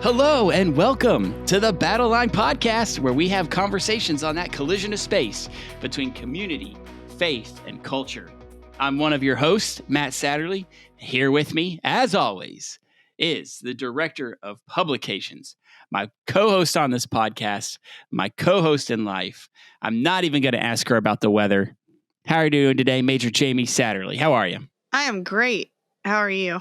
Hello and welcome to the Battle Line Podcast, where we have conversations on that collision of space between community, faith, and culture. I'm one of your hosts, Matt Satterley. Here with me, as always, is the Director of Publications, my co-host on this podcast, my co-host in life. I'm not even going to ask her about the weather. How are you doing today, Major Jamie Satterley? How are you? I am great. How are you?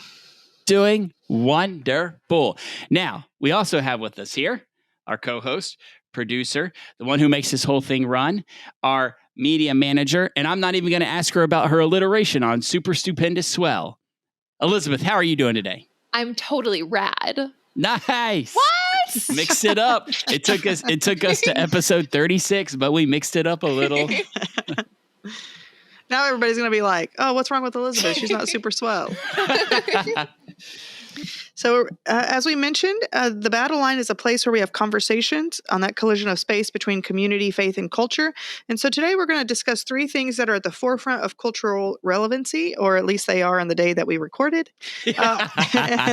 Doing wonderful. Now, we also have with us here our co-host, producer, the one who makes this whole thing run, our media manager, and I'm not even going to ask her about her alliteration on super stupendous swell. Elizabeth, how are you doing today? I'm totally rad. Nice. What? Mix it up. It took us to episode 36, but we mixed it up a little. Now everybody's going to be like, oh, what's wrong with Elizabeth? She's not super swell. So as we mentioned, the Battle Line is a place where we have conversations on that collision of space between community, faith, and culture. And so today we're going to discuss three things that are at the forefront of cultural relevancy, or at least they are on the day that we recorded, and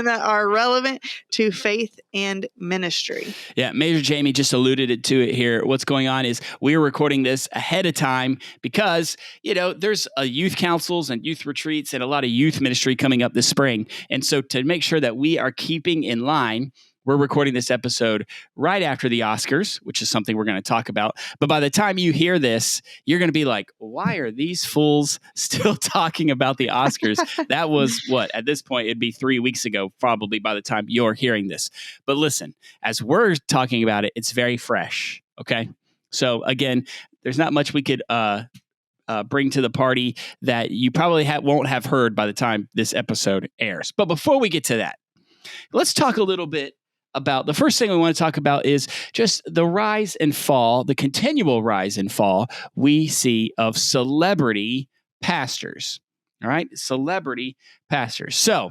that are relevant to faith and ministry. Yeah, Major Jamie just alluded to it here. What's going on is we're recording this ahead of time because, there's youth councils and youth retreats and a lot of youth ministry coming up this spring. And so to make sure that we are keeping in line, we're recording this episode right after the Oscars, which is something we're going to talk about. But by the time you hear this, you're going to be like, why are these fools still talking about the Oscars? That was at this point, it'd be 3 weeks ago, probably by the time you're hearing this. But listen, as we're talking about it, it's very fresh. Okay. So again, there's not much we could bring to the party that you probably won't have heard by the time this episode airs. But before we get to that, let's talk a little bit about the first thing we want to talk about is just the rise and fall, the continual rise and fall we see of celebrity pastors. All right, celebrity pastors. So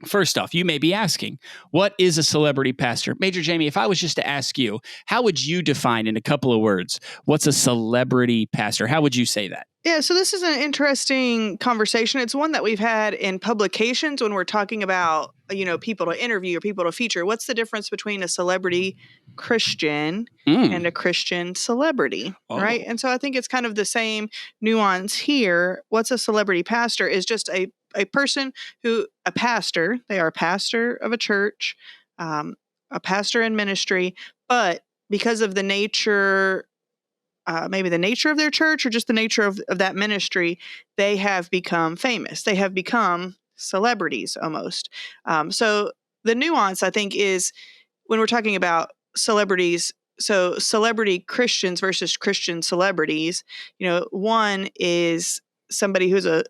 first off, you may be asking, what is a celebrity pastor? Major Jamie, if I was just to ask you, how would you define in a couple of words, what's a celebrity pastor? How would you say that? Yeah, so this is an interesting conversation. It's one that we've had in publications when we're talking about, people to interview or people to feature. What's the difference between a celebrity Christian and a Christian celebrity, right? And so I think it's kind of the same nuance here. What's a celebrity pastor is just a person a pastor, they are a pastor of a church, a pastor in ministry, but because of the nature maybe the nature of their church or just the nature of that ministry, they have become famous. They have become celebrities almost. So the nuance, I think, is when we're talking about celebrities, so celebrity Christians versus Christian celebrities, one is somebody who's a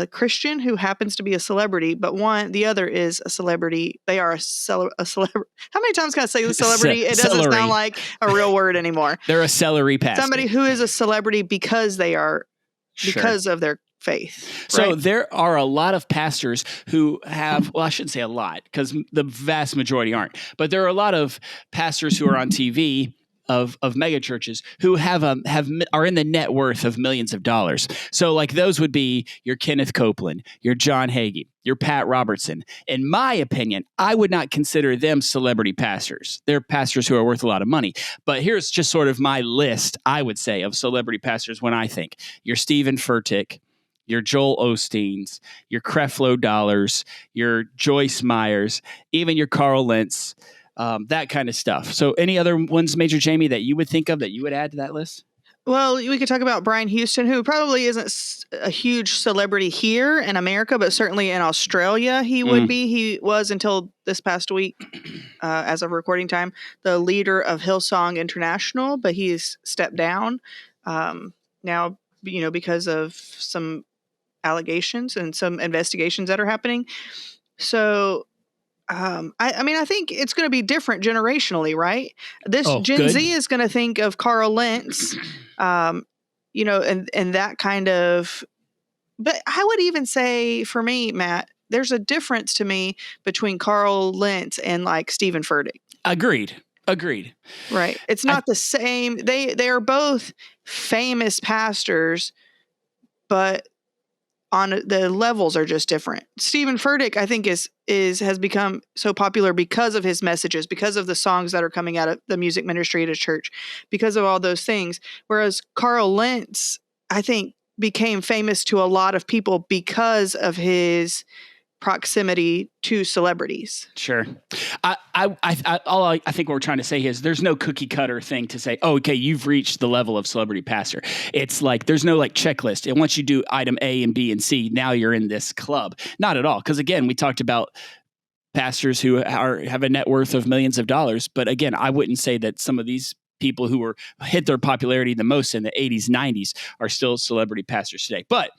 Christian who happens to be a celebrity, but the other is a celebrity. They are a celebrity. How many times can I say the celebrity? It doesn't sound like a real word anymore. They're a celery pastor. Somebody who is a celebrity because they are, because of their faith. So right? There are a lot of pastors who have, well, I shouldn't say a lot because the vast majority aren't, but there are a lot of pastors who are on TV of mega churches who are in the net worth of millions of dollars. So like those would be your Kenneth Copeland, your John Hagee, your Pat Robertson. In my opinion, I would not consider them celebrity pastors. They're pastors who are worth a lot of money. But here's just sort of my list, I would say, of celebrity pastors when I think. Your Stephen Furtick, your Joel Osteens, your Creflo Dollars, your Joyce Myers, even your Carl Lentz, that kind of stuff. So any other ones, Major Jamie, that you would think of that you would add to that list? Well, we could talk about Brian Houston, who probably isn't a huge celebrity here in America, but certainly in Australia he would be. He was until this past week, as of recording time, the leader of Hillsong International, but he's stepped down now, because of some allegations and some investigations that are happening. So I think it's going to be different generationally, right? This Gen Z is going to think of Carl Lentz, and that kind of. But I would even say, for me, Matt, there's a difference to me between Carl Lentz and like Stephen Furtick. Agreed. Right. It's not the same. They are both famous pastors, but on the levels are just different. Stephen Furtick, I think, has become so popular because of his messages, because of the songs that are coming out of the music ministry at his church, because of all those things. Whereas Carl Lentz, I think, became famous to a lot of people because of his proximity to celebrities. Sure. I think what we're trying to say is there's no cookie cutter thing to say, oh, okay, you've reached the level of celebrity pastor. It's like there's no like checklist. And once you do item A and B and C, now you're in this club. Not at all. Because again, we talked about pastors who have a net worth of millions of dollars. But again, I wouldn't say that some of these people who were hit their popularity the most in the 80s, 90s are still celebrity pastors today. But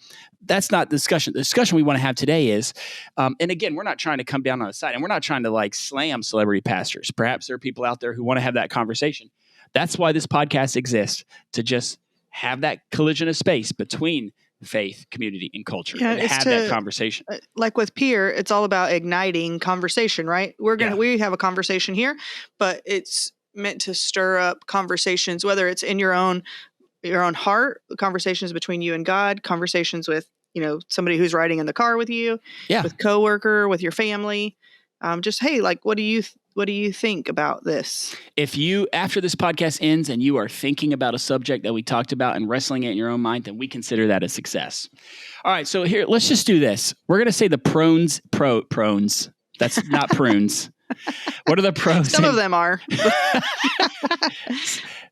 that's not the discussion. The discussion we want to have today is, and again, we're not trying to come down on the side, and we're not trying to like slam celebrity pastors. Perhaps there are people out there who want to have that conversation. That's why this podcast exists, to just have that collision of space between faith, community, and culture, and have that conversation. Like with Peer, it's all about igniting conversation, right? We have a conversation here, but it's meant to stir up conversations, whether it's in your own heart, conversations between you and God, conversations with, somebody who's riding in the car with you, with coworker, with your family. Just, hey, like, what do you think about this? If you, after this podcast ends and you are thinking about a subject that we talked about and wrestling it in your own mind, then we consider that a success. All right. So here, let's just do this. We're going to say the prunes. That's not prunes. What are the pros? Some of them are.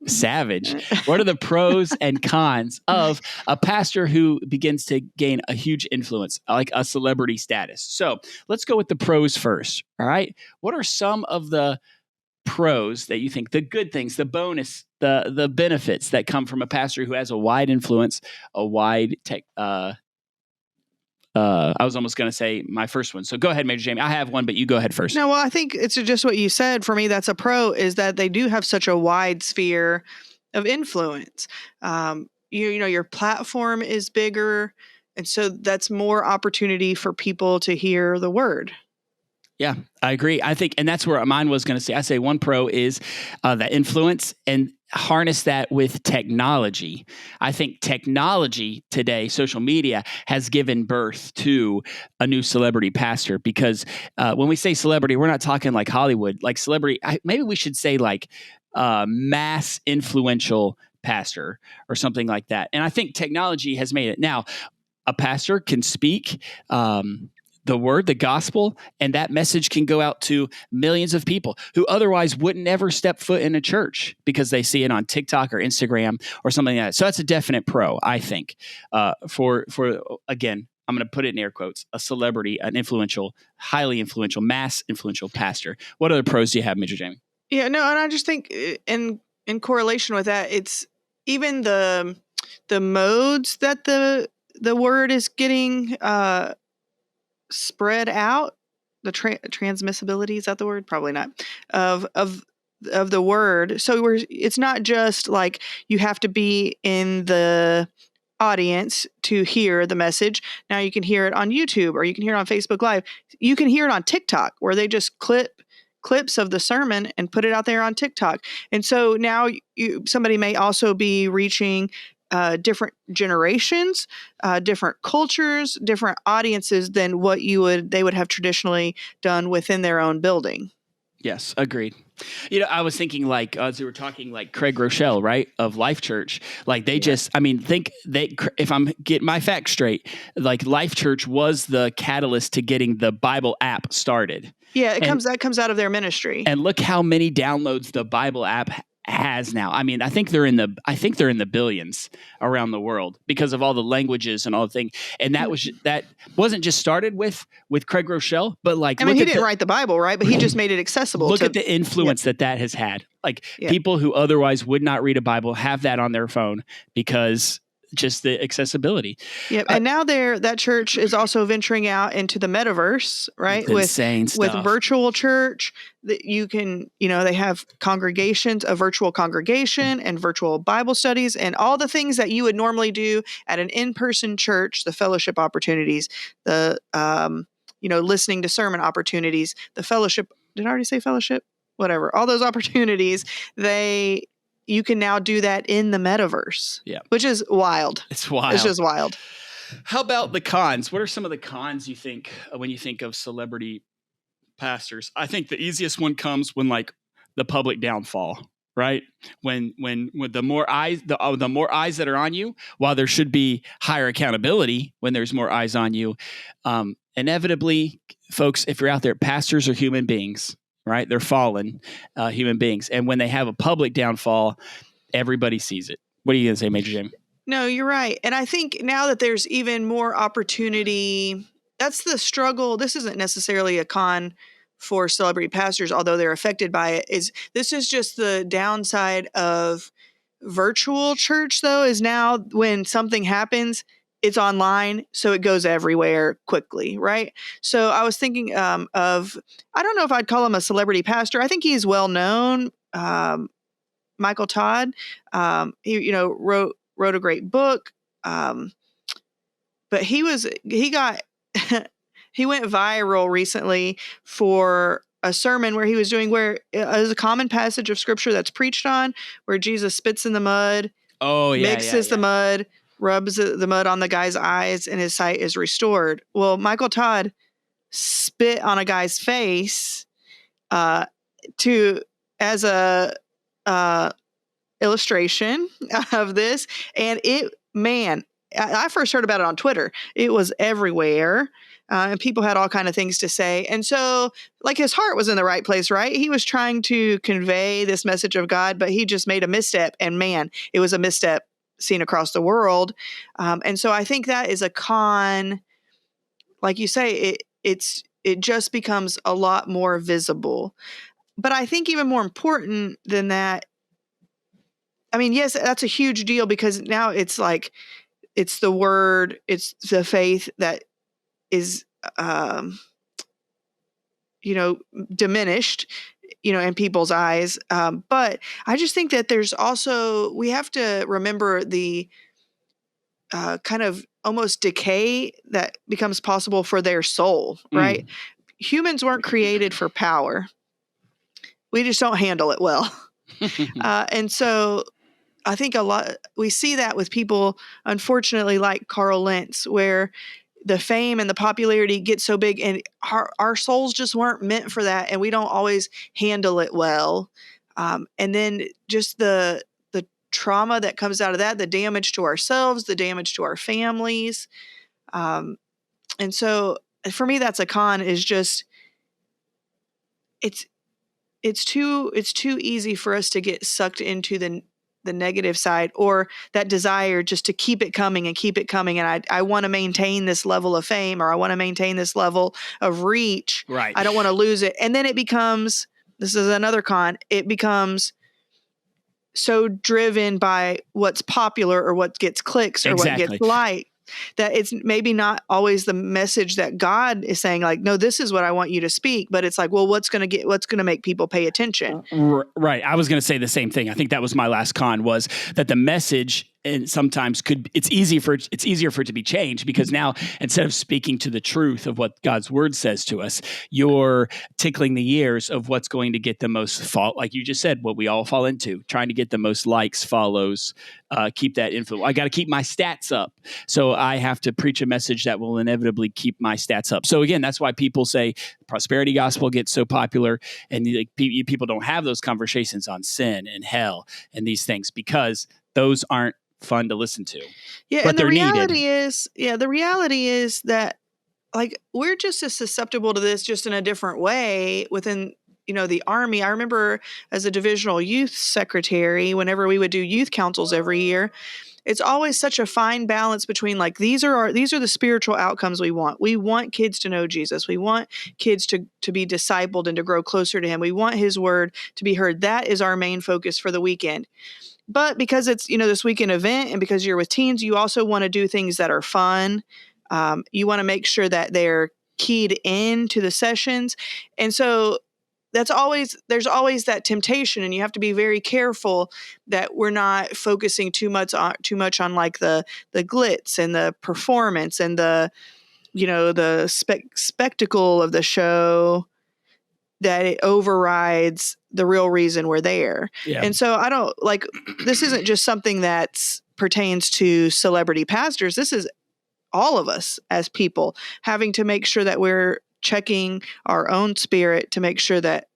Savage. What are the pros and cons of a pastor who begins to gain a huge influence, like a celebrity status? So let's go with the pros first. All right. What are some of the pros that you think, the good things, the bonus, the benefits that come from a pastor who has a wide influence, a wide tech, I was almost going to say my first one. So go ahead, Major Jamie. I have one, but you go ahead first. No, well, I think it's just what you said. For me, that's a pro, is that they do have such a wide sphere of influence. Your platform is bigger. And so that's more opportunity for people to hear the word. Yeah, I agree. I think, and that's where mine was going to say. I say one pro is the influence, and harness that with technology. I think technology today, social media, has given birth to a new celebrity pastor, because when we say celebrity, we're not talking like Hollywood, like celebrity. Maybe we should say like mass influential pastor or something like that. And I think technology has made it. Now, a pastor can speak the word, the gospel, and that message can go out to millions of people who otherwise wouldn't ever step foot in a church because they see it on TikTok or Instagram or something like that. So that's a definite pro, I think, for again, I'm going to put it in air quotes, a celebrity, an influential, highly influential, mass influential pastor. What other pros do you have, Major Jamie? Yeah, no, and I just think in correlation with that, it's even the modes that the word is getting spread out, the transmissibility, is that the word? Probably not, of the word. So it's not just like you have to be in the audience to hear the message. Now you can hear it on YouTube, or you can hear it on Facebook Live. You can hear it on TikTok, where they just clips of the sermon and put it out there on TikTok. And so now somebody may also be reaching different generations, different cultures, different audiences than what they would have traditionally done within their own building. Yes, agreed. I was thinking, like, as we were talking, like Craig Rochelle, right, of Life Church, like if I'm getting my facts straight, like Life Church was the catalyst to getting the Bible app started. Yeah, that comes out of their ministry. And look how many downloads the Bible app has now. I mean, I think they're in the billions around the world because of all the languages and all the things. And that wasn't just started with Craig Rochelle, but like, he didn't write the Bible, right? But he just made it accessible. Look at the influence that has had. Like people who otherwise would not read a Bible have that on their phone because just the accessibility. Yep. And now that church is also venturing out into the metaverse, right? Insane stuff. With virtual church, that you can, they have congregations, a virtual congregation and virtual Bible studies and all the things that you would normally do at an in-person church, the fellowship opportunities, the, listening to sermon opportunities, the fellowship. Did I already say fellowship? Whatever. All those opportunities, you can now do that in the metaverse. Yeah. Which is wild. It's wild. It's just wild. How about the cons? What are some of the cons you think when you think of celebrity pastors? I think the easiest one comes when like the public downfall, right? When the more eyes, the more eyes that are on you, while there should be higher accountability when there's more eyes on you, inevitably, folks, if you're out there, pastors are human beings, right? They're fallen human beings. And when they have a public downfall, everybody sees it. What are you going to say, Major Jim? No, you're right. And I think now that there's even more opportunity, that's the struggle. This isn't necessarily a con for celebrity pastors, although they're affected by it. This is just the downside of virtual church, though, is now when something happens, it's online, so it goes everywhere quickly, right? So I was thinking of, I don't know if I'd call him a celebrity pastor. I think he's well known. Michael Todd, he wrote a great book, but he got he went viral recently for a sermon where he was doing where it was a common passage of scripture that's preached on, where Jesus spits in the mud, mixes the mud, rubs the mud on the guy's eyes, and his sight is restored. Well, Michael Todd spit on a guy's face as a illustration of this, and I first heard about it on Twitter. It was everywhere, and people had all kind of things to say. And so, like, his heart was in the right place, right? He was trying to convey this message of God, but he just made a misstep, and man, it was a misstep seen across the world. And so I think that is a con. Like you say, it just becomes a lot more visible. But I think even more important than that, I mean, yes, that's a huge deal, because now it's like, it's the word, it's the faith that is, diminished, in people's eyes. But I just think that we have to remember the kind of almost decay that becomes possible for their soul, right? Humans weren't created for power. We just don't handle it well. And so I think we see that with people, unfortunately, like Carl Lentz, where the fame and the popularity gets so big, and our souls just weren't meant for that, and we don't always handle it well. And then just the trauma that comes out of that, the damage to ourselves, the damage to our families. And so for me, that's a con, is just, it's too easy for us to get sucked into the negative side, or that desire just to keep it coming. And I want to maintain this level of fame, or I want to maintain this level of reach. Right. I don't want to lose it. And then this is another con, it becomes so driven by what's popular, or what gets clicks, or what gets liked, that it's maybe not always the message that God is saying, like, no, this is what I want you to speak. But it's like, well, what's going to make people pay attention? Right. I was going to say the same thing. I think that was my last con, was that the message, and sometimes it's easier for it to be changed, because now, instead of speaking to the truth of what God's word says to us, you're tickling the ears of what's going to get the most like you just said, what we all fall into, trying to get the most likes, follows, keep that influence. I got to keep my stats up. So I have to preach a message that will inevitably keep my stats up. So again, that's why people say prosperity gospel gets so popular, and people don't have those conversations on sin and hell and these things, because those aren't fun to listen to. Yeah, but and the reality is that, like, we're just as susceptible to this, just in a different way within the Army. I remember as a divisional youth secretary, whenever we would do youth councils every year, it's always such a fine balance between, like, these are the spiritual outcomes we want. We want kids to know Jesus. We want kids to be discipled and to grow closer to him. We want his word to be heard. That is our main focus for the weekend. But because it's, this weekend event, and because you're with teens, you also want to do things that are fun. You want to make sure that they're keyed into the sessions. And so there's always that temptation, and you have to be very careful that we're not focusing too much on like the glitz and the performance and the spectacle of the show, that it overrides the real reason we're there. Yeah. And so I don't this isn't just something that pertains to celebrity pastors. This is all of us as people having to make sure that we're checking our own spirit to make sure that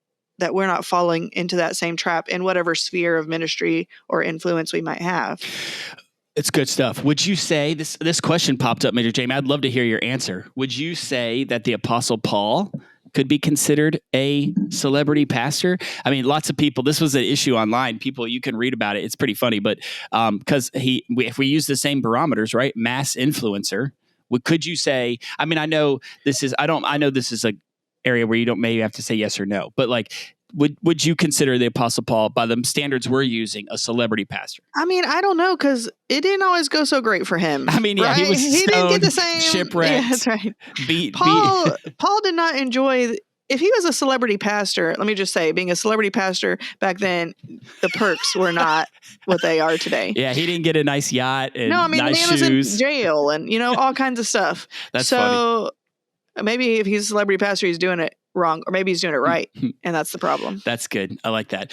we're not falling into that same trap in whatever sphere of ministry or influence we might have. It's good stuff. Would you say this question popped up, Major Jamie? I'd love to hear your answer. Would you say that the Apostle Paul could be considered a celebrity pastor? I mean, lots of people, this was an issue online. People, you can read about it. It's pretty funny, but because if we use the same barometers, right? Mass influencer, could you say, I mean, I know this is a area where you don't maybe have to say yes or no, but like, would you consider the Apostle Paul, by the standards we're using, a celebrity pastor? I mean, I don't know, because it didn't always go so great for him. I mean, yeah, right? he was he didn't get the same shipwrecked. Yeah, that's right. Paul did not enjoy. If he was a celebrity pastor, let me just say, being a celebrity pastor back then, the perks were not what they are today. Yeah, he didn't get a nice yacht and no, I mean, nice the man shoes. was in jail and all kinds of stuff. That's funny. Maybe if he's a celebrity pastor, he's doing it wrong, or maybe he's doing it right, and that's the problem. That's good. I like that.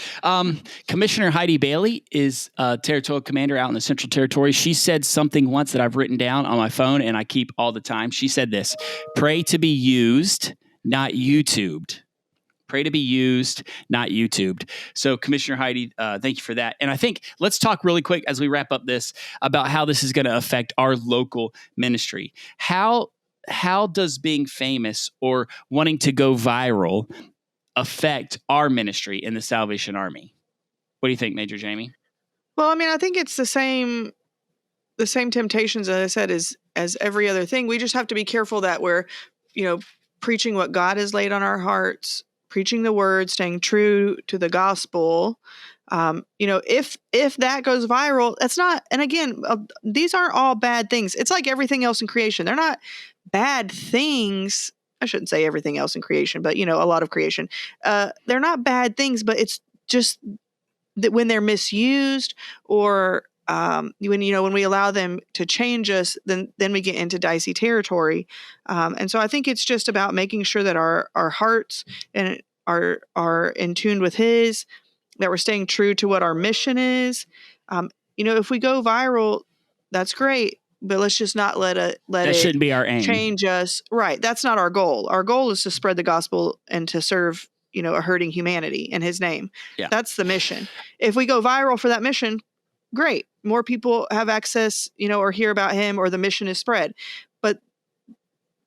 Commissioner Heidi Bailey is territorial commander out in the Central Territory. She said something once that I've written down on my phone and I keep all the time. She said this: "Pray to be used, not YouTubed." Pray to be used, not YouTubed. So, Commissioner Heidi, thank you for that. And I think let's talk really quick as we wrap up this about how this is going to affect our local ministry. How does being famous or wanting to go viral affect our ministry in the Salvation Army? What do you think, Major Jamie? Well, I mean, I think it's the same temptations, as I said, as every other thing. We just have to be careful that we're, preaching what God has laid on our hearts, preaching the word, staying true to the gospel. If that goes viral, that's not, and again, these aren't all bad things. It's like everything else in creation. They're not bad things. I shouldn't say everything else in creation, but a lot of creation. They're not bad things, but it's just that when they're misused or when we allow them to change us, then we get into dicey territory. And so I think it's just about making sure that our hearts and are in tune with His, that we're staying true to what our mission is. If we go viral, that's great, but let's just not let it shouldn't be our aim. Change us. Right. That's not our goal. Our goal is to spread the gospel and to serve, a hurting humanity in His name. Yeah. That's the mission. If we go viral for that mission, great. More people have access, or hear about Him, or the mission is spread. But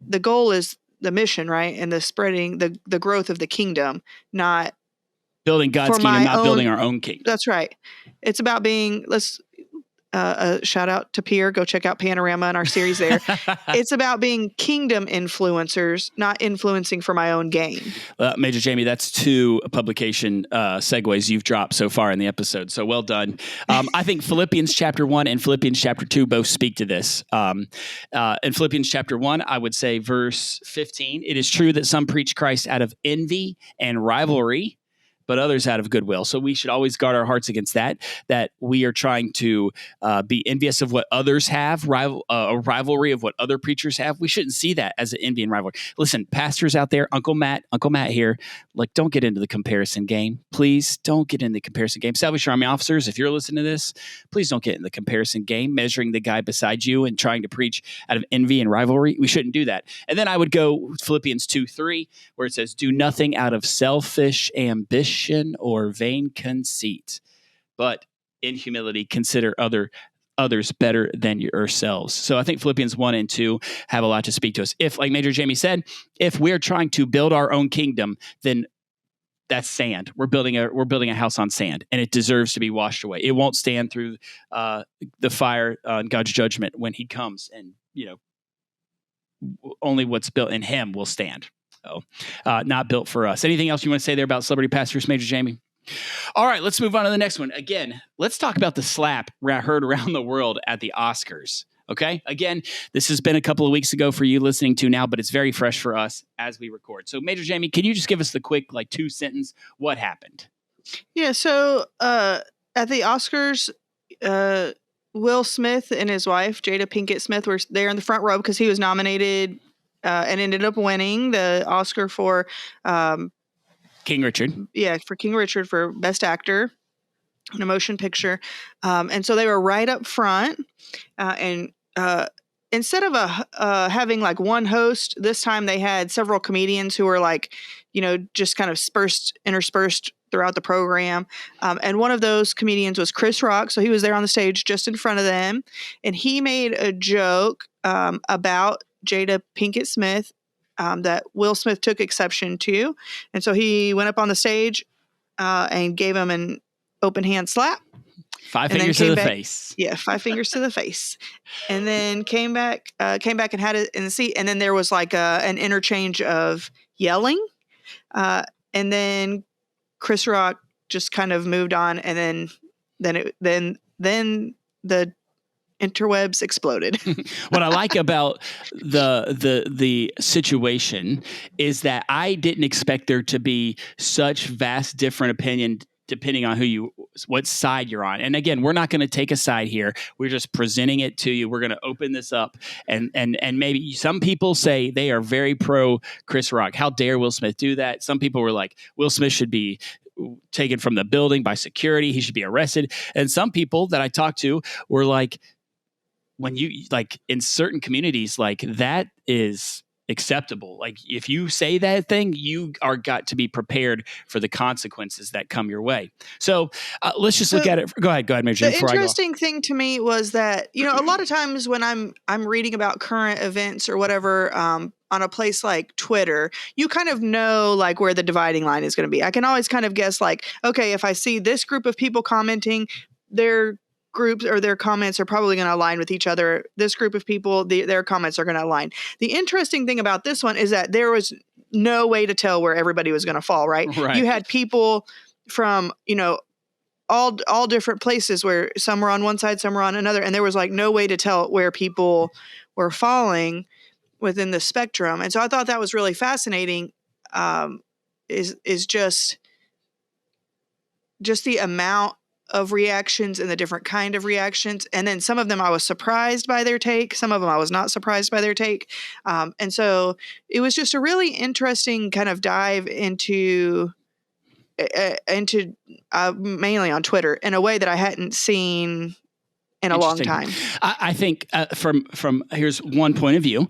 the goal is the mission, right? And the spreading, the growth of the kingdom, not building God's kingdom, not building our own kingdom. That's right. It's about being, shout out to Pierre. Go check out Panorama and our series there. It's about being kingdom influencers, not influencing for my own gain. Major Jamie, that's 2 publication segues you've dropped so far in the episode. So well done. I think Philippians chapter 1 and Philippians chapter 2 both speak to this. In Philippians chapter 1, I would say verse 15, "It is true that some preach Christ out of envy and rivalry, but others out of goodwill." So we should always guard our hearts against that we are trying to be envious of what others have, a rivalry of what other preachers have. We shouldn't see that as an envy and rivalry. Listen, pastors out there, Uncle Matt here, don't get into the comparison game. Please don't get in the comparison game. Salvation Army officers, if you're listening to this, please don't get in the comparison game, measuring the guy beside you and trying to preach out of envy and rivalry. We shouldn't do that. And then I would go Philippians 2:3, where it says, "Do nothing out of selfish ambition or vain conceit, but in humility consider others better than yourselves." So I think Philippians 1 and 2 have a lot to speak to us. If, like Major Jamie said, if we're trying to build our own kingdom, then that's sand. We're building a house on sand, and it deserves to be washed away. It won't stand through the fire and God's judgment when He comes, and only what's built in Him will stand. So, not built for us. Anything else you want to say there about celebrity pastors, Major Jamie? All right, let's move on to the next one. Again, let's talk about the slap heard around the world at the Oscars. Okay? Again, this has been a couple of weeks ago for you listening to now, but it's very fresh for us as we record. So, Major Jamie, can you just give us the quick, 2-sentence, what happened? Yeah, so at the Oscars, Will Smith and his wife, Jada Pinkett Smith, were there in the front row because he was nominated and ended up winning the Oscar for King Richard. Yeah, for King Richard for Best Actor in a Motion Picture. And so they were right up front. And instead of having like one host, this time they had several comedians who were like, just kind of interspersed throughout the program. And one of those comedians was Chris Rock. So he was there on the stage just in front of them. And he made a joke about Jada Pinkett Smith that Will Smith took exception to. And so he went up on the stage and gave him an open hand slap. 5 fingers to the face. Yeah, 5 fingers to the face. And then came back and had it in the seat. And then there was like an interchange of yelling. And then Chris Rock just kind of moved on. And then the interwebs exploded. What I like about the situation is that I didn't expect there to be such vast different opinion depending on what side you're on. And again, we're not going to take a side here. We're just presenting it to you. We're going to open this up and maybe some people say they are very pro Chris Rock. How dare Will Smith do that? Some people were like, Will Smith should be taken from the building by security. He should be arrested. And some people that I talked to were like, when you like in certain communities, like that is acceptable. Like if you say that thing, you are got to be prepared for the consequences that come your way. So let's just look at it. Go ahead, Mary Jane. The interesting thing to me was that, a lot of times when I'm reading about current events or whatever, on a place like Twitter, you kind of know like where the dividing line is going to be. I can always kind of guess like, okay, if I see this group of people commenting, their groups or their comments are probably going to align with each other. This group of people, their comments are going to align. The interesting thing about this one is that there was no way to tell where everybody was going to fall, right? You had people from, all different places where some were on one side, some were on another. And there was like no way to tell where people were falling within the spectrum. And so I thought that was really fascinating, is just the amount of reactions and the different kind of reactions. And then some of them I was surprised by their take. Some of them I was not surprised by their take. And so it was just a really interesting kind of dive into mainly on Twitter in a way that I hadn't seen in a long time. I think from here's one point of view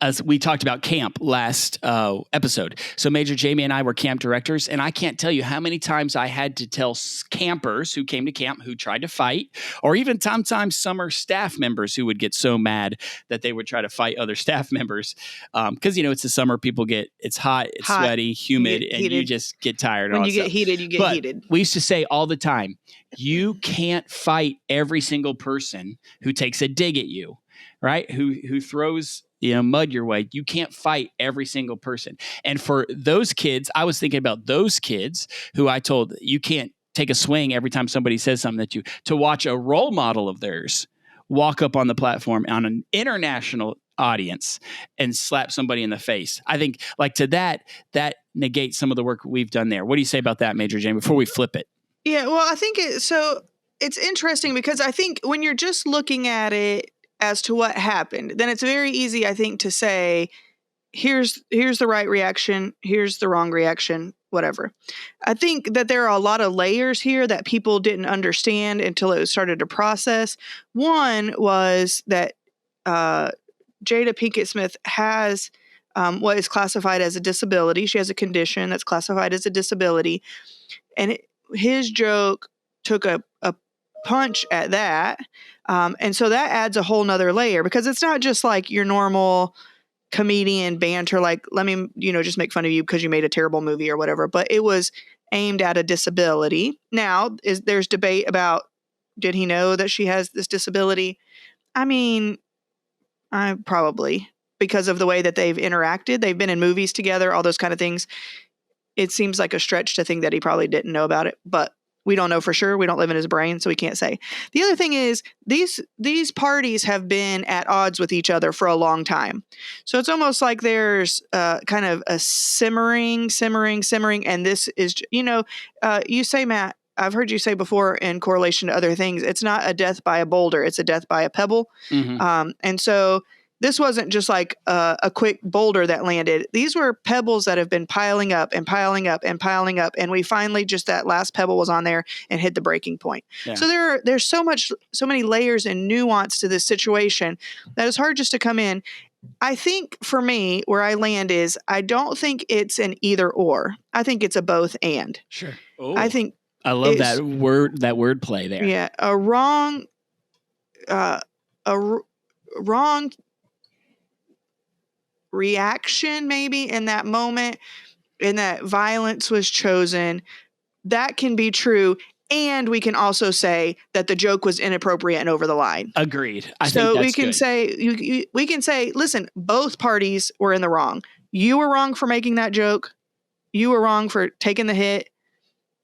as we talked about camp last episode. So Major Jamie and I were camp directors, and I can't tell you how many times I had to tell campers who came to camp who tried to fight, or even sometimes summer staff members who would get so mad that they would try to fight other staff members. Because, it's the summer, it's hot, it's sweaty, humid, and you just get tired. When you get heated, you get heated. We used to say all the time, you can't fight every single person who takes a dig at you, right? Who throws mud your way. You can't fight every single person. And for those kids, I was thinking about those kids who I told you can't take a swing every time somebody says something to watch a role model of theirs walk up on the platform on an international audience and slap somebody in the face. I think like to that negates some of the work we've done there. What do you say about that, Major Jane, before we flip it? Yeah, well, I think it's interesting because I think when you're just looking at it as to what happened, then it's very easy, I think, to say, here's the right reaction, here's the wrong reaction, whatever. I think that there are a lot of layers here that people didn't understand until it started to process. One was that Jada Pinkett Smith has what is classified as a disability. She has a condition that's classified as a disability. And his joke took a punch at that. And so that adds a whole nother layer because it's not just like your normal comedian banter, like, let me, just make fun of you because you made a terrible movie or whatever, but it was aimed at a disability. Now, there's debate about, did he know that she has this disability? I mean, probably because of the way that they've interacted. They've been in movies together, all those kind of things. It seems like a stretch to think that he probably didn't know about it, but we don't know for sure. We don't live in his brain, so we can't say. The other thing is these parties have been at odds with each other for a long time. So it's almost like there's kind of a simmering, and this is, you say, Matt, I've heard you say before in correlation to other things, it's not a death by a boulder, it's a death by a pebble. Mm-hmm. And so this wasn't just like a quick boulder that landed. These were pebbles that have been piling up and piling up and piling up. And we finally just that last pebble was on there and hit the breaking point. Yeah. So there's so many layers and nuance to this situation that it's hard just to come in. I think for me, where I land is I don't think it's an either or. I think it's a both and. Sure. I think I love that word play there. Yeah, a wrong reaction maybe in that moment, and that violence was chosen. That can be true. And we can also say that the joke was inappropriate and over the line. Agreed. So we can say, we can say, listen, both parties were in the wrong. You were wrong for making that joke. You were wrong for taking the hit.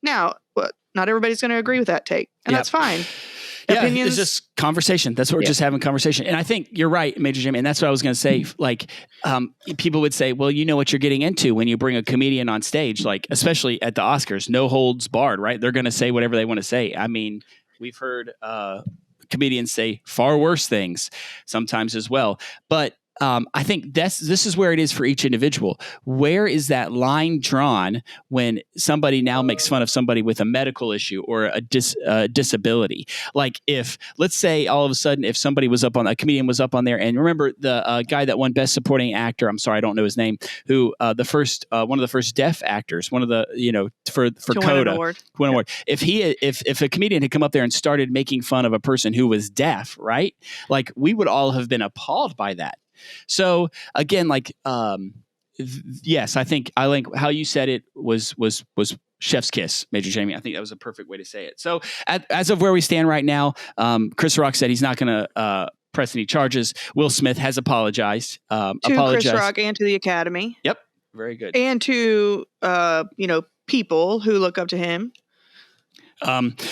Now, not everybody's going to agree with that take, and that's fine. Yeah, Opinions. it's just conversation. That's what we're just having conversation. And I think you're right, Major Jimmy. And that's what I was going to say. Like, people would say, well, you know what you're getting into when you bring a comedian on stage, like, especially at the Oscars, no holds barred, right? They're going to say whatever they want to say. I mean, we've heard comedians say far worse things sometimes as well. But I think this is where it is for each individual. Where is that line drawn when somebody now makes fun of somebody with a medical issue or a disability? Like if, let's say all of a sudden, if somebody was a comedian was up on there, and remember the guy that won Best Supporting Actor, I'm sorry, I don't know his name, who one of the first deaf actors, one of the, for CODA, win an award. If a comedian had come up there and started making fun of a person who was deaf, right? Like we would all have been appalled by that. So again, like, yes, I think how you said it was chef's kiss, Major Jamie. I think that was a perfect way to say it. So as of where we stand right now, Chris Rock said he's not going to press any charges. Will Smith has apologized. To Chris Rock and to the Academy. Yep. Very good. And to, people who look up to him.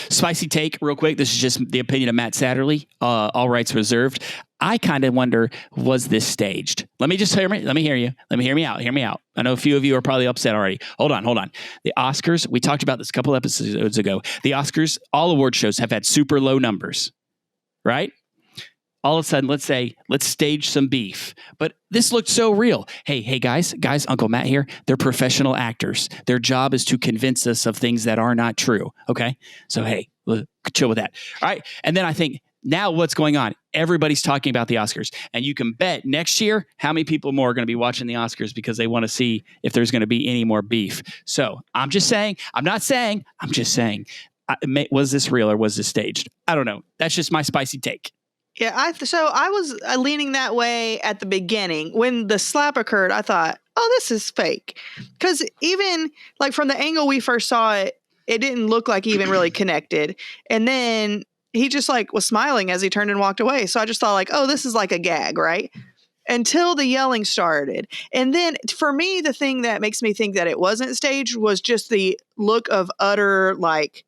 Spicy take real quick. This is just the opinion of Matt Satterley. All rights reserved. I kind of wonder, was this staged? Let me hear you. Let me hear me out. Hear me out. I know a few of you are probably upset already. Hold on. The Oscars, we talked about this a couple episodes ago. The Oscars, all award shows have had super low numbers, right? All of a sudden, let's stage some beef. But this looked so real. Hey, guys, Uncle Matt here. They're professional actors. Their job is to convince us of things that are not true. Okay? So, hey, chill with that. All right. And then I think, now what's going on? Everybody's talking about the Oscars. And you can bet next year how many people more are going to be watching the Oscars because they want to see if there's going to be any more beef. So I'm just saying, was this real or was this staged? I don't know. That's just my spicy take. Yeah, I was leaning that way at the beginning. When the slap occurred, I thought, oh, this is fake. Because even like from the angle we first saw it, it didn't look like he even really connected. And then he just like was smiling as he turned and walked away. So I just thought like, oh, this is like a gag, right? Until the yelling started. And then for me, the thing that makes me think that it wasn't staged was just the look of utter like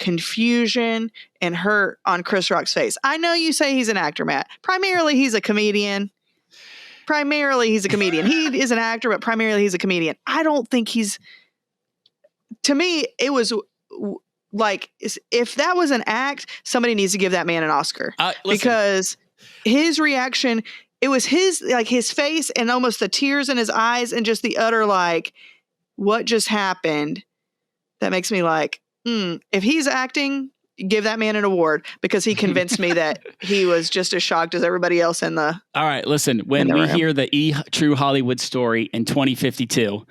confusion and hurt on Chris Rock's face. I know you say he's an actor, Matt. Primarily, he's a comedian. He is an actor, but primarily he's a comedian. I don't think to me, it was like, if that was an act, somebody needs to give that man an Oscar. Because his reaction, it was his face and almost the tears in his eyes and just the utter like, what just happened? That makes me like, if he's acting, give that man an award because he convinced me that he was just as shocked as everybody else in the. All right, listen, when we hear the True Hollywood story in 2052,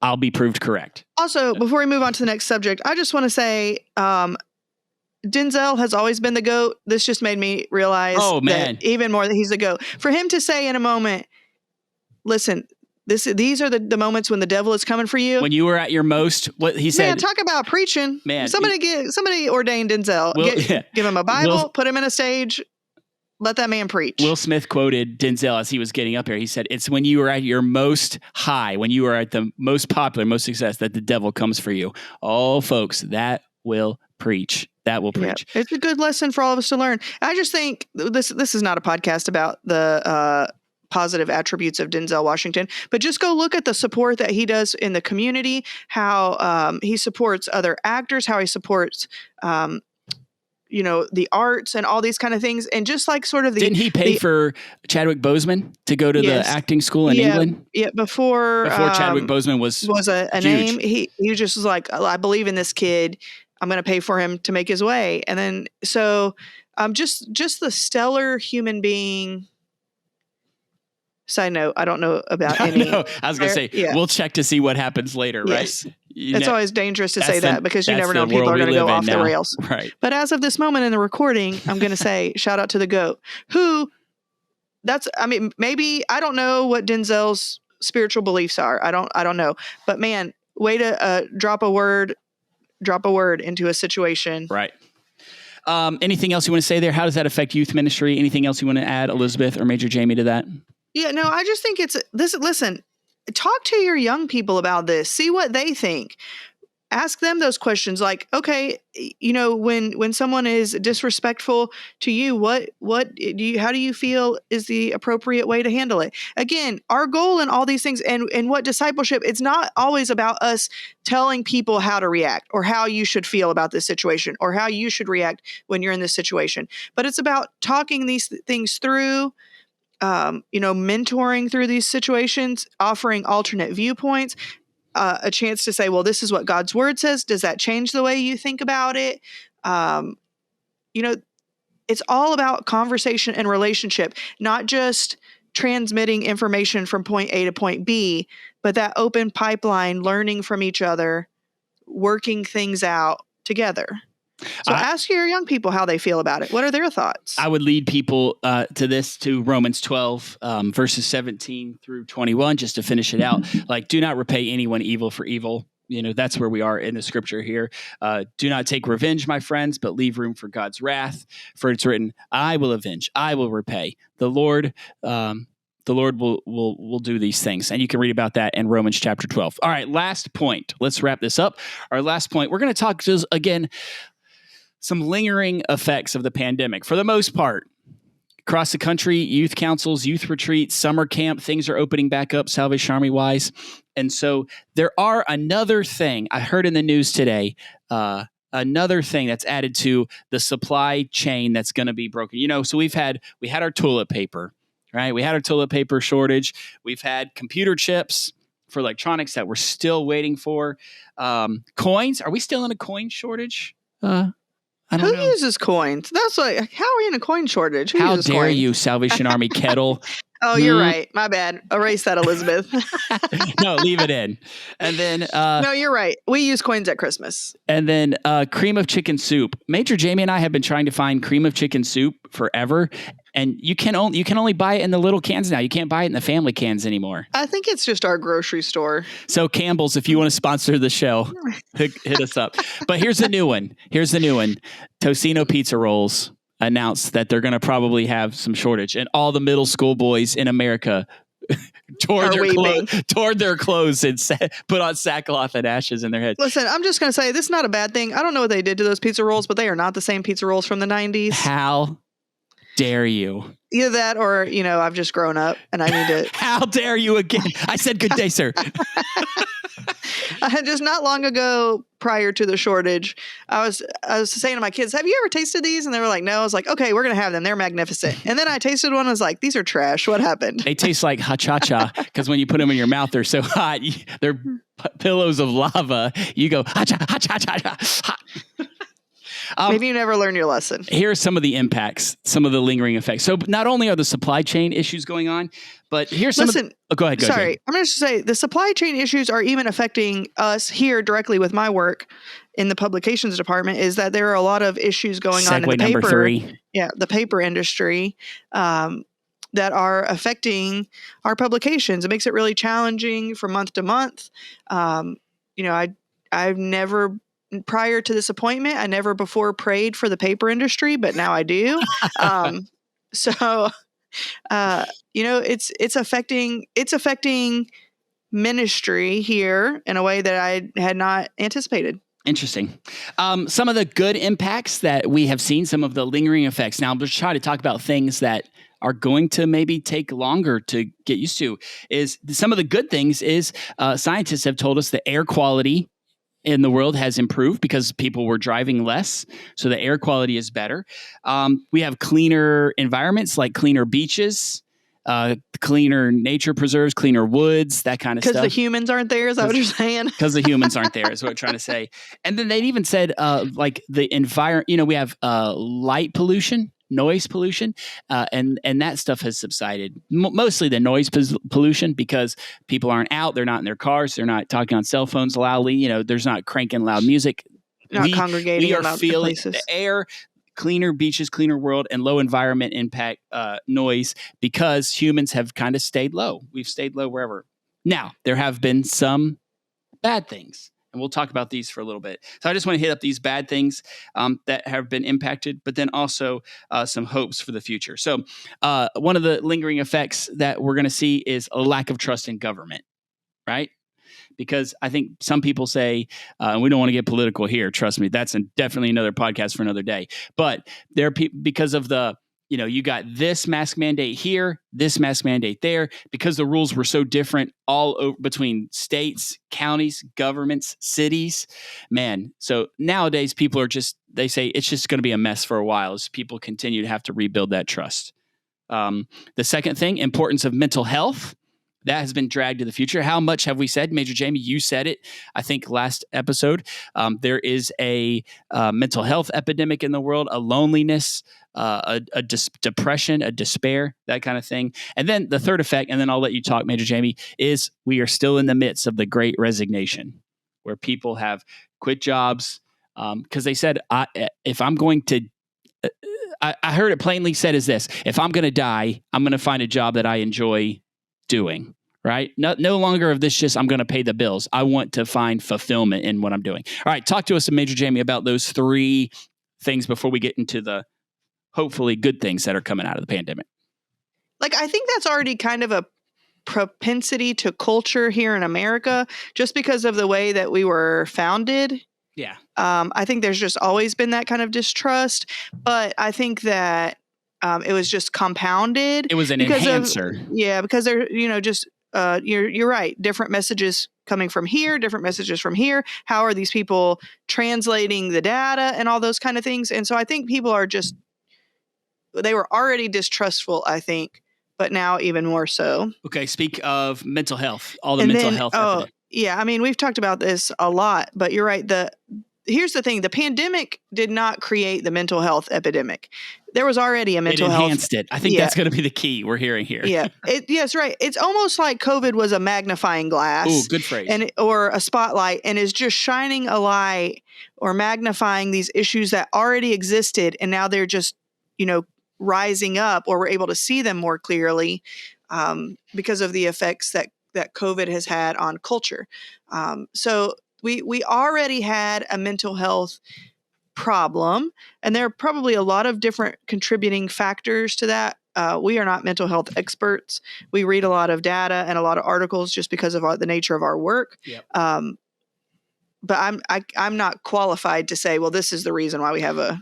I'll be proved correct. Also, before we move on to the next subject, I just want to say Denzel has always been the GOAT. This just made me realize that even more that he's the GOAT. For him to say in a moment, listen, these are the moments when the devil is coming for you. When you were at your most, what he said. Man, talk about preaching. Man, somebody ordained Denzel. Give him a Bible, put him in a stage. Let that man preach. Will Smith quoted Denzel as he was getting up here. He said, it's when you are at your most high, when you are at the most popular, most success, that the devil comes for you. Oh, folks, that will preach. That will preach. Yep. It's a good lesson for all of us to learn. I just think this is not a podcast about the positive attributes of Denzel Washington, but just go look at the support that he does in the community, how he supports other actors, how he supports the arts and all these kind of things. And just like sort of Didn't he pay for Chadwick Boseman to go to Yes. the acting school in England? Yeah, before Chadwick Boseman was a huge. name, he just was like, I believe in this kid. I'm going to pay for him to make his way. And then, so just the stellar human being. Side note, I don't know about any. No, I was going to say, we'll check to see what happens later, Yes. right? It's always dangerous to say that because you that's never know the when people world are going to we go live off in the now. rails. Right. But as of this moment in the recording, I'm going to say shout out to the GOAT, who maybe I don't know what Denzel's spiritual beliefs are. I don't know. But man, way to drop a word into a situation. Right. Anything else you want to say there? How does that affect youth ministry? Anything else you want to add, Elizabeth or Major Jamie, to that? Yeah, no, I just think it's this. Listen, talk to your young people about this. See what they think. Ask them those questions. Like, okay, when someone is disrespectful to you, how do you feel is the appropriate way to handle it? Again, our goal in all these things and what discipleship, it's not always about us telling people how to react or how you should feel about this situation or how you should react when you're in this situation. But it's about talking these things through, mentoring through these situations, offering alternate viewpoints, a chance to say, well, this is what God's word says. Does that change the way you think about it? It's all about conversation and relationship, not just transmitting information from point A to point B, but that open pipeline, learning from each other, working things out together. So ask your young people how they feel about it. What are their thoughts? I would lead people to Romans 12, verses 17 through 21, just to finish it out. Like, do not repay anyone evil for evil. That's where we are in the scripture here. Do not take revenge, my friends, but leave room for God's wrath. For it's written, I will avenge, I will repay. The Lord will do these things. And you can read about that in Romans chapter 12. All right, last point. Let's wrap this up. Our last point, we're going to talk just, again, some lingering effects of the pandemic. For the most part, across the country, youth councils, youth retreats, summer camp, things are opening back up Salvation Army wise. And so there are another thing I heard in the news today, another thing that's added to the supply chain that's going to be broken. So we had our toilet paper, right? We had our toilet paper shortage. We've had computer chips for electronics that we're still waiting for. Coins. Are we still in a coin shortage? Who uses coins? That's like, how are we in a coin shortage? How dare you, Salvation Army kettle? Oh, you're right. My bad. Erase that, Elizabeth. No, leave it in. And then no, you're right. We use coins at Christmas. And then cream of chicken soup. Major Jamie and I have been trying to find cream of chicken soup forever. And you can only buy it in the little cans now. You can't buy it in the family cans anymore. I think it's just our grocery store. So Campbell's, if you want to sponsor the show, hit us up. But here's the new one. Tocino Pizza Rolls announced that they're going to probably have some shortage. And all the middle school boys in America tore their clothes and put on sackcloth and ashes in their heads. Listen, I'm just going to say this is not a bad thing. I don't know what they did to those pizza rolls, but they are not the same pizza rolls from the 90s. How dare you? Either that or, I've just grown up and I need to. How dare you again? I said good day, sir. I had just not long ago, prior to the shortage, I was saying to my kids, have you ever tasted these? And they were like, no. I was like, okay, we're going to have them. They're magnificent. And then I tasted one and was like, these are trash. What happened? They taste like ha-cha-cha because when you put them in your mouth, they're so hot. They're pillows of lava. You go ha-cha, ha-cha-cha-cha, hot. Maybe you never learn your lesson. Here are some of the impacts, some of the lingering effects. So not only are the supply chain issues going on, but here's some go ahead. Sorry, I'm going to say the supply chain issues are even affecting us here directly with my work in the publications department, is that there are a lot of issues going on in the paper. 3. Yeah, the paper industry that are affecting our publications. It makes it really challenging from month to month. I've never, prior to this appointment, I never before prayed for the paper industry, but now I do. It's affecting ministry here in a way that I had not anticipated. Interesting. Some of the good impacts that we have seen, some of the lingering effects. Now I'm just trying to talk about things that are going to maybe take longer to get used to. Is some of the good things is scientists have told us the air quality in the world has improved because people were driving less. So the air quality is better. We have cleaner environments like cleaner beaches, cleaner nature preserves, cleaner woods, that kind of stuff. Because the humans aren't there, is that what you're saying? Because the humans aren't there is what I'm trying to say. And then they even said like the environment, we have light pollution, noise pollution, and that stuff has subsided. Mostly the noise pollution because people aren't out, they're not in their cars, they're not talking on cell phones loudly, there's not cranking loud music. Not congregating. We are in feeling places. the air, cleaner beaches, cleaner world, and low environment impact noise because humans have kind of stayed low. We've stayed low wherever. Now, there have been some bad things, and we'll talk about these for a little bit. So I just want to hit up these bad things that have been impacted, but then also some hopes for the future. So one of the lingering effects that we're going to see is a lack of trust in government, right? Because I think some people say, and we don't want to get political here, trust me, that's definitely another podcast for another day. But there are people, because of the, you got this mask mandate here, this mask mandate there, because the rules were so different all over between states, counties, governments, cities, man. So nowadays people are they say it's just going to be a mess for a while as people continue to have to rebuild that trust. The second thing, importance of mental health. That has been dragged to the future. How much have we said? Major Jamie, you said it, I think, last episode. There is a mental health epidemic in the world, a loneliness, a depression, a despair, that kind of thing. And then the third effect, and then I'll let you talk, Major Jamie, is we are still in the midst of the Great Resignation, where people have quit jobs because they said, if I'm going to I heard it plainly said as this: if I'm going to die, I'm going to find a job that I enjoy doing, right? No longer of this just I'm going to pay the bills. I want to find fulfillment in what I'm doing. All right, talk to us, Major Jamie, about those three things before we get into the hopefully good things that are coming out of the pandemic. Like, I think that's already kind of a propensity to culture here in America, just because of the way that we were founded. Yeah. I think there's just always been that kind of distrust, but I think that it was just compounded. It was an enhancer. Because they're, you're right. Different messages coming from here, different messages from here. How are these people translating the data and all those kind of things? And so I think people are they were already distrustful, I think, but now even more so. Okay. Speak of mental health, mental health. Yeah. I mean, we've talked about this a lot, but you're right. Here's the thing. The pandemic did not create the mental health epidemic. There was already a mental health. It enhanced it. I think that's going to be the key we're hearing here. Yeah. Yes, right. It's almost like COVID was a magnifying glass. Ooh, good phrase. Or a spotlight, and is just shining a light or magnifying these issues that already existed. And now they're just, rising up, or we're able to see them more clearly because of the effects that COVID has had on culture. So we already had a mental health problem, and there are probably a lot of different contributing factors to that. We are not mental health experts. We read a lot of data and a lot of articles just because of the nature of our work. Yep. But I'm not qualified to say, well, this is the reason why we have a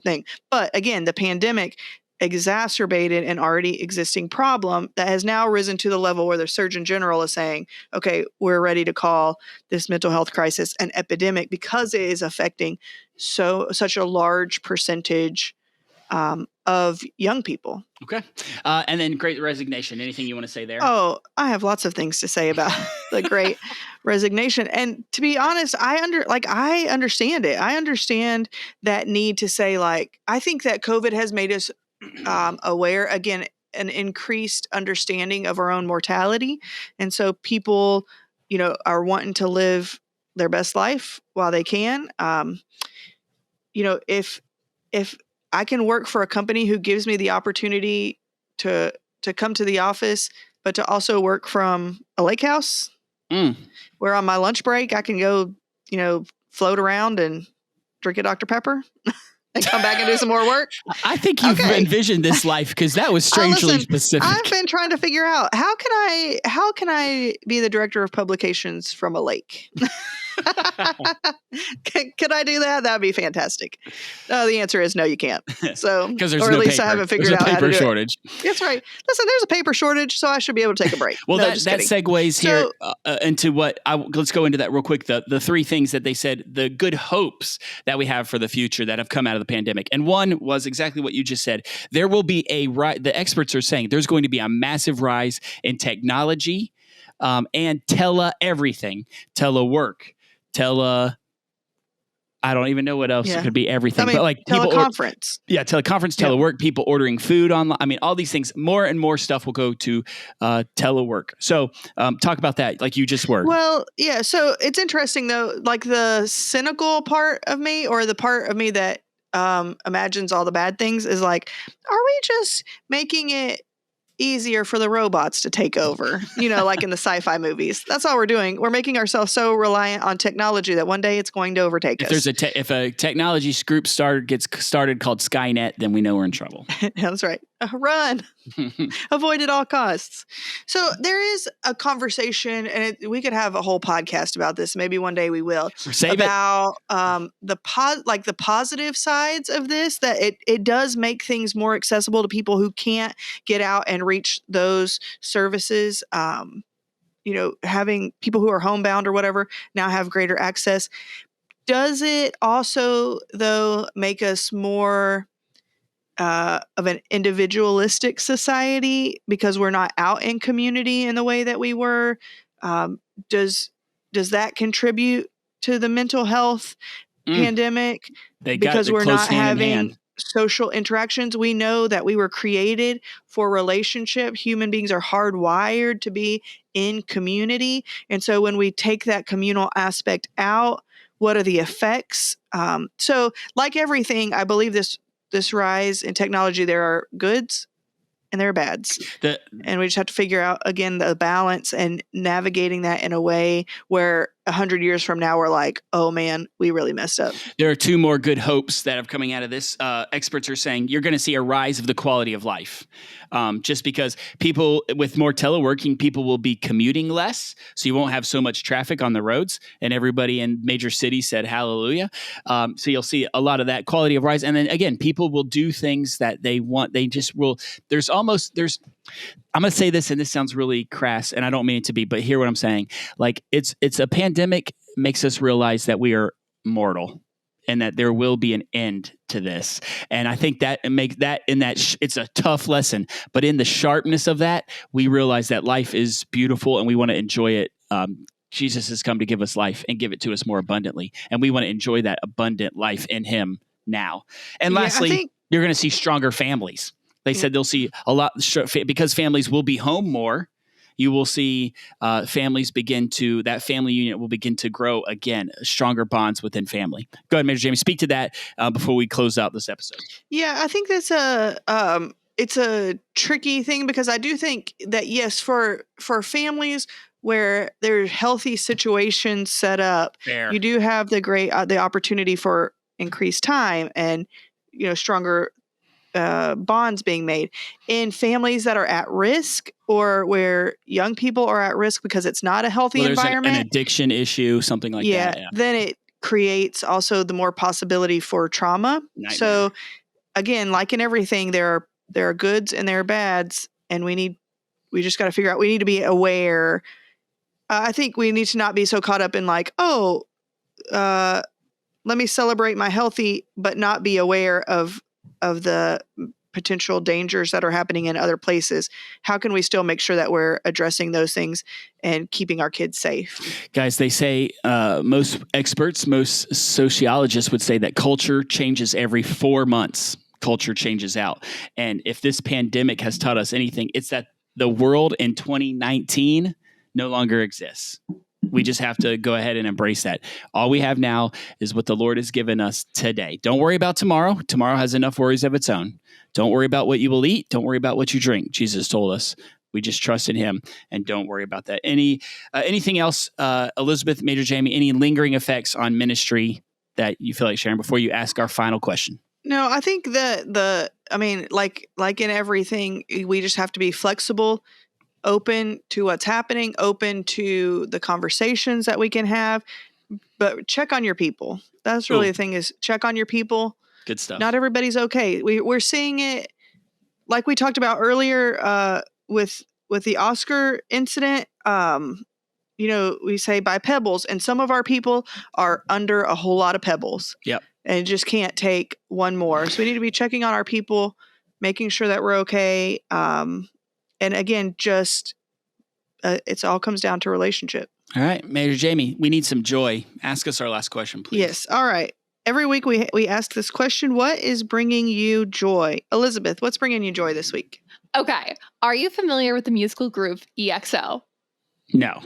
thing. But again, the pandemic exacerbated an already existing problem that has now risen to the level where the Surgeon General is saying, okay, we're ready to call this mental health crisis an epidemic because it is affecting such a large percentage of young people. Okay. And then Great Resignation. Anything you want to say there? Oh, I have lots of things to say about the Great Resignation. And to be honest, I understand it. I understand that need to say, I think that COVID has made us aware, again, an increased understanding of our own mortality. And so people, are wanting to live their best life while they can. If I can work for a company who gives me the opportunity to come to the office, but to also work from a lake house where on my lunch break I can go, float around and drink a Dr. Pepper and come back and do some more work. I think you've envisioned this life because that was strangely specific. I've been trying to figure out how can I be the director of publications from a lake? Could I do that? That'd be fantastic. No, the answer is no, you can't. So, Because there's or no at least paper. I haven't figured There's out a how to paper do it. shortage. That's right. Listen, there's a paper shortage, so I should be able to take a break. Well, No, that just that kidding. segues here So- into what let's go into that real quick. The three things that they said, the good hopes that we have for the future that have come out of the pandemic, and one was exactly what you just said. There will be the experts are saying there's going to be a massive rise in technology and everything, telework, I don't even know what else Yeah. it could be. Everything, I mean, but like teleconference. teleconference, telework, people ordering food online. I mean, all these things. More and more stuff will go to telework. So, talk about that, like you just were. Well, yeah. So it's interesting though. Like the cynical part of me, or the part of me that imagines all the bad things, is like, are we just making it easier for the robots to take over, like in the sci-fi movies? That's all we're doing. We're making ourselves so reliant on technology that one day it's going to overtake us. If a technology group gets started called Skynet, then we know we're in trouble. That's right. Run. Avoid at all costs. So there is a conversation, and we could have a whole podcast about this. Maybe one day we will. About the positive sides of this, that it does make things more accessible to people who can't get out and reach those services. Having people who are homebound or whatever now have greater access. Does it also, though, make us more of an individualistic society because we're not out in community in the way that we were? Does that contribute to the mental health pandemic? Because we're not having social interactions. We know that we were created for relationship. Human beings are hardwired to be in community. And so when we take that communal aspect out, what are the effects? So like everything, I believe this rise in technology, there are goods and there are bads. And we just have to figure out, again, the balance and navigating that in a way where 100 years from now, we're like, oh man, we really messed up. There are two more good hopes that have coming out of this. Experts are saying you're going to see a rise of the quality of life. Just because people with more teleworking, people will be commuting less. So you won't have so much traffic on the roads, and everybody in major cities said hallelujah. So you'll see a lot of that quality of rise. And then again, people will do things that they want. They just will. I'm going to say this, and this sounds really crass, and I don't mean it to be, but hear what I'm saying. Like it's a pandemic makes us realize that we are mortal and that there will be an end to this. And I think that it's a tough lesson, but in the sharpness of that, we realize that life is beautiful and we want to enjoy it. Jesus has come to give us life and give it to us more abundantly. And we want to enjoy that abundant life in him now. And lastly, you're going to see stronger families. They said they'll see a lot because families will be home more. You will see families that family unit will begin to grow again, stronger bonds within family. Go ahead, Major Jamie, speak to that before we close out this episode. Yeah, I think that's it's a tricky thing, because I do think that, yes, for families where there's healthy situations set up, you do have the opportunity for increased time and stronger bonds being made. In families that are at risk, or where young people are at risk because it's not a healthy environment, an addiction issue, something like that. Yeah, then it creates also the more possibility for trauma. Nightmare. So again, like in everything, there are goods and there are bads, and we just got to figure out. We need to be aware. I think we need to not be so caught up in like, let me celebrate my healthy, but not be aware of the potential dangers that are happening in other places. How can we still make sure that we're addressing those things and keeping our kids safe? Guys, they say most experts, most sociologists would say that culture changes every 4 months. Culture changes out. And if this pandemic has taught us anything, it's that the world in 2019 no longer exists. We just have to go ahead and embrace that. All we have now is what the Lord has given us today. Don't worry about tomorrow. Tomorrow has enough worries of its own. Don't worry about what you will eat. Don't worry about what you drink. Jesus told us. We just trust in him and don't worry about that. Anything else, Elizabeth, Major Jamie, any lingering effects on ministry that you feel like sharing before you ask our final question? No, I think like in everything, we just have to be flexible, open to what's happening, open to the conversations that we can have. but check on your people. That's really Ooh. the thing, is check on your people. Good stuff. Not everybody's okay. We're seeing it, like we talked about earlier, with the Oscar incident. We say by pebbles, and some of our people are under a whole lot of pebbles. Yep. And just can't take one more. So we need to be checking on our people, making sure that we're okay. And again, just it all comes down to relationship. All right, Major Jamie, we need some joy. Ask us our last question, please. Yes. All right. Every week we ask this question: what is bringing you joy? Elizabeth, what's bringing you joy this week? Okay. Are you familiar with the musical group EXO? No.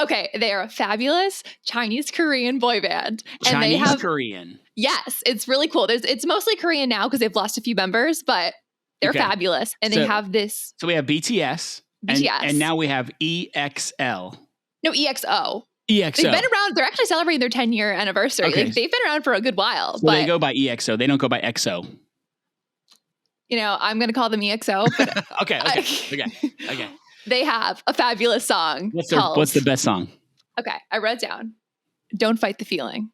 Okay, they are a fabulous Chinese Korean boy band. And they Chinese have Korean. Yes, it's really cool. It's mostly Korean now because they've lost a few members, but they're Okay. fabulous. And they have this So we have BTS. BTS. And now we have EXL. No, EXO. EXO. They've been around. They're actually celebrating their 10-year anniversary. Okay. Like, they've been around for a good while. So but they go by EXO. They don't go by EXO. I'm going to call them EXO. But Okay. they have a fabulous song. What's the best song? Okay, I wrote it down. Don't Fight the Feeling.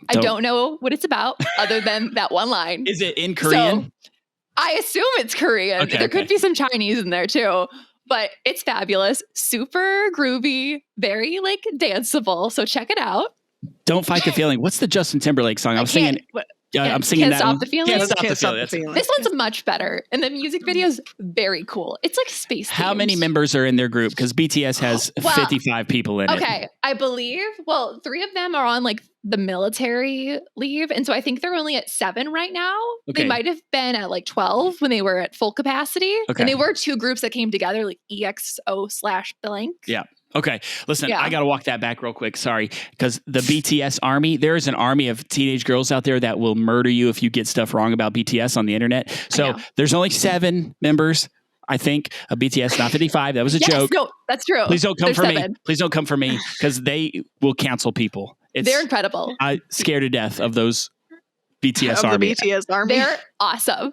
I Don't- don't know what it's about other than that one line. Is it in Korean? So, I assume it's Korean. Okay, There could be some Chinese in there too. But it's fabulous. Super groovy. Very danceable. So check it out. Don't Fight the Feeling. What's the Justin Timberlake song? I'm singing Can't that Stop one. the Feeling? Can't Stop Can't the stop Feeling. the feeling. This one's much better. And the music video is very cool. It's like space How themed. many members are in their group? Because BTS has Well, 55 people in it. Okay, I believe, 3 of them are on the military leave. And so I think they're only at 7 right now. Okay. They might have been at 12 when they were at full capacity. Okay. And they were 2 groups that came together, EXO/blank. Yeah. Okay. Listen, Yeah. I got to walk that back real quick. Sorry. Because the BTS army, there is an army of teenage girls out there that will murder you if you get stuff wrong about BTS on the internet. So know. there's only 7 members, I think, of BTS, not 55. That was a joke. No, that's true. Please don't come There's for 7. me. Please don't come for me because they will cancel people. They're incredible. I'm scared to death of those BTS Of army. the BTS army. They're awesome.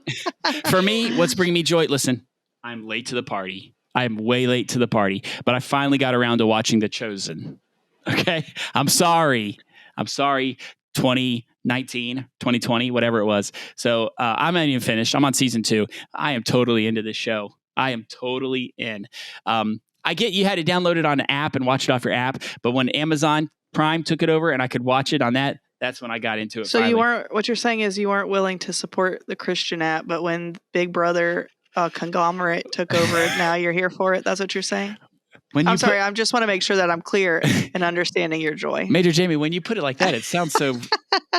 For me, what's bringing me joy? Listen, I'm late to the party. I'm way late to the party, but I finally got around to watching The Chosen. Okay. I'm sorry. 2019, 2020, whatever it was. So I'm not even finished. I'm on season 2. I am totally into this show. I am totally in. I get you had to download it on an app and watch it off your app, but when Amazon Prime took it over and I could watch it on that, that's when I got into it. So finally. what you're saying is you weren't willing to support the Christian app, but when Big Brother conglomerate took over, now you're here for it. That's what you're saying? I'm sorry. I just want to make sure that I'm clear in understanding your joy. Major Jamie, when you put it like that, it sounds so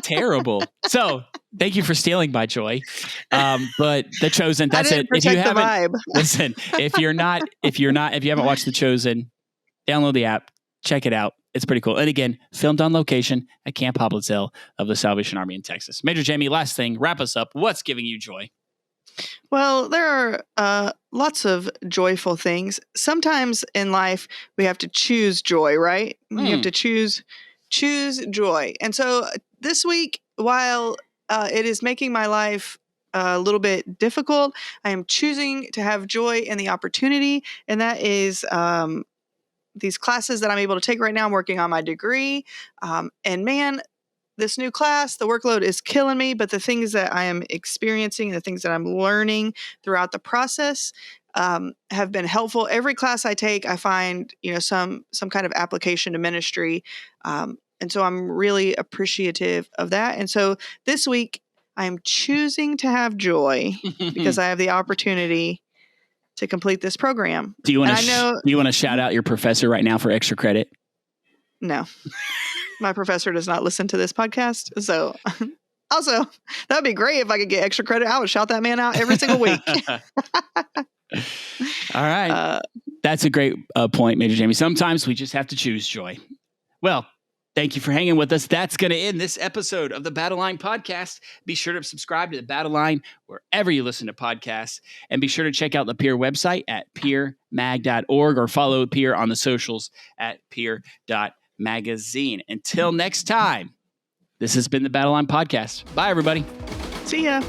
terrible. So thank you for stealing my joy. But The Chosen, that's I it. didn't protect the vibe. Listen, if you haven't watched The Chosen, download the app, check it out. It's pretty cool. And again, filmed on location at Camp Hoblitzell of the Salvation Army in Texas. Major Jamie, last thing, wrap us up. What's giving you joy? Well, there are lots of joyful things. Sometimes in life, we have to choose joy, right? You have to choose joy. And so this week, while it is making my life a little bit difficult, I am choosing to have joy in the opportunity. And that is these classes that I'm able to take right now. I'm working on my degree. And man, this new class, the workload is killing me, but the things that I am experiencing, the things that I'm learning throughout the process have been helpful. Every class I take, I find, some kind of application to ministry. And so I'm really appreciative of that. And so this week I am choosing to have joy because I have the opportunity to complete this program. Do you want to shout out your professor right now for extra credit? No. My professor does not listen to this podcast. So also, that would be great if I could get extra credit. I would shout that man out every single week. All right. That's a great point, Major Jamie. Sometimes we just have to choose joy. Well, thank you for hanging with us. That's going to end this episode of the Battle Line Podcast. Be sure to subscribe to the Battle Line wherever you listen to podcasts. And be sure to check out the Peer website at peermag.org or follow Peer on the socials at peer.magazine. Until next time, this has been the Battle Line Podcast. Bye, everybody. See ya.